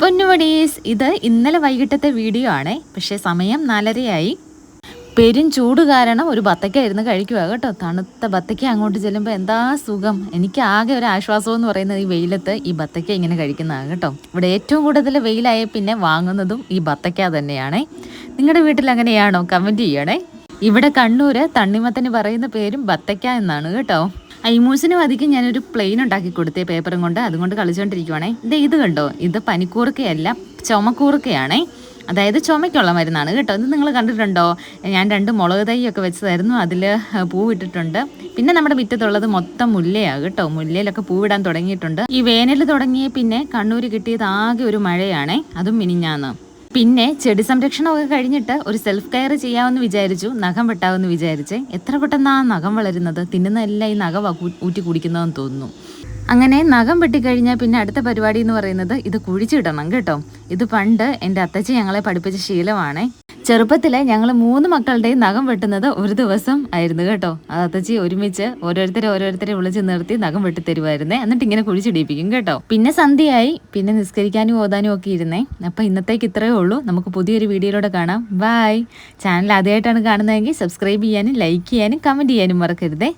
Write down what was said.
പൊന്നുമണീസ്, ഇത് ഇന്നലെ വൈകിട്ടത്തെ വീഡിയോ ആണ്. പക്ഷേ സമയം 4:30 പെരും ചൂട് കാരണം ഒരു ബത്തക്ക ഇരുന്ന് കഴിക്കുക കേട്ടോ. തണുത്ത ബത്തക്ക അങ്ങോട്ട് ചെല്ലുമ്പോൾ എന്താ സുഖം. എനിക്ക് ആകെ ഒരു ആശ്വാസം എന്ന് പറയുന്നത് ഈ വെയിലത്ത് ഈ ബത്തക്ക ഇങ്ങനെ കഴിക്കുന്നതാണ് കേട്ടോ. ഇവിടെ ഏറ്റവും കൂടുതൽ വെയിലായ പിന്നെ വാങ്ങുന്നതും ഈ ബത്തക്ക തന്നെയാണേ. നിങ്ങളുടെ വീട്ടിൽ അങ്ങനെയാണോ? കമൻറ്റ് ചെയ്യണേ. ഇവിടെ കണ്ണൂർ തണ്ണിമത്തന് പറയുന്ന പേരും ബത്തക്ക എന്നാണ് കേട്ടോ. ഐമൂസിനും അധികം ഞാനൊരു പ്ലെയിൻ ഉണ്ടാക്കി കൊടുത്തേ പേപ്പറും കൊണ്ട്. അതുകൊണ്ട് കളിച്ചുകൊണ്ടിരിക്കുവാണേ. ഇത് കണ്ടോ, ഇത് പനിക്കൂർക്കയല്ല, ചുമക്കൂർക്കയാണേ. അതായത് ചുമയ്ക്കുള്ള മരുന്നാണ് കേട്ടോ. ഇത് നിങ്ങൾ കണ്ടിട്ടുണ്ടോ? ഞാൻ 2 മുളക് തൈയൊക്കെ വെച്ചതായിരുന്നു. അതിൽ പൂവിട്ടിട്ടുണ്ട്. പിന്നെ നമ്മുടെ മുറ്റത്തുള്ളത് മൊത്തം മുല്ലയാണ് കേട്ടോ. മുല്ലയിലൊക്കെ പൂവിടാൻ തുടങ്ങിയിട്ടുണ്ട്. ഈ വേനൽ തുടങ്ങിയ പിന്നെ കണ്ണൂർ കിട്ടിയത് ആകെ ഒരു മഴയാണേ, അതും മിനിഞ്ഞാന്ന്. പിന്നെ ചെടി സംരക്ഷണമൊക്കെ കഴിഞ്ഞിട്ട് ഒരു സെൽഫ് കെയർ ചെയ്യാമെന്ന് വിചാരിച്ചു. നഖം വെട്ടാമെന്ന് വിചാരിച്ചേ. എത്ര പെട്ടെന്നാ നഖം വളരുന്നത്. തിന്നുന്നതെല്ലാം ഈ നഖം ഊറ്റി കുടിക്കുന്നതെന്ന് തോന്നുന്നു. അങ്ങനെ നഖം വെട്ടിക്കഴിഞ്ഞാൽ പിന്നെ അടുത്ത പരിപാടി എന്ന് പറയുന്നത് ഇത് കുഴിച്ചിടണം കേട്ടോ. ഇത് പണ്ട് എൻ്റെ അത്തച്ചി ഞങ്ങളെ പഠിപ്പിച്ച ശീലമാണ്. ചെറുപ്പത്തിലെ ഞങ്ങൾ 3 മക്കളുടെയും നഖം വെട്ടുന്നത് ഒരു ദിവസം ആയിരുന്നു കേട്ടോ. അത് അത്തച്ചി ഒരുമിച്ച് ഓരോരുത്തരെ വിളിച്ച് നിർത്തി നഖം വെട്ടിത്തരുമായിരുന്നേ. എന്നിട്ട് ഇങ്ങനെ കുഴിച്ചിടിപ്പിക്കും കേട്ടോ. പിന്നെ സന്ധ്യയായി. പിന്നെ നിസ്കരിക്കാനും ഓതാനും ഒക്കെ ഇരുന്നേ. അപ്പം ഇന്നത്തേക്ക് ഇത്രയേ ഉള്ളൂ. നമുക്ക് പുതിയൊരു വീഡിയോയിലൂടെ കാണാം. ബൈ. ചാനൽ ആദ്യമായിട്ടാണ് കാണുന്നതെങ്കിൽ സബ്സ്ക്രൈബ് ചെയ്യാനും ലൈക്ക് ചെയ്യാനും കമൻറ്റ് ചെയ്യാനും മറക്കരുതേ.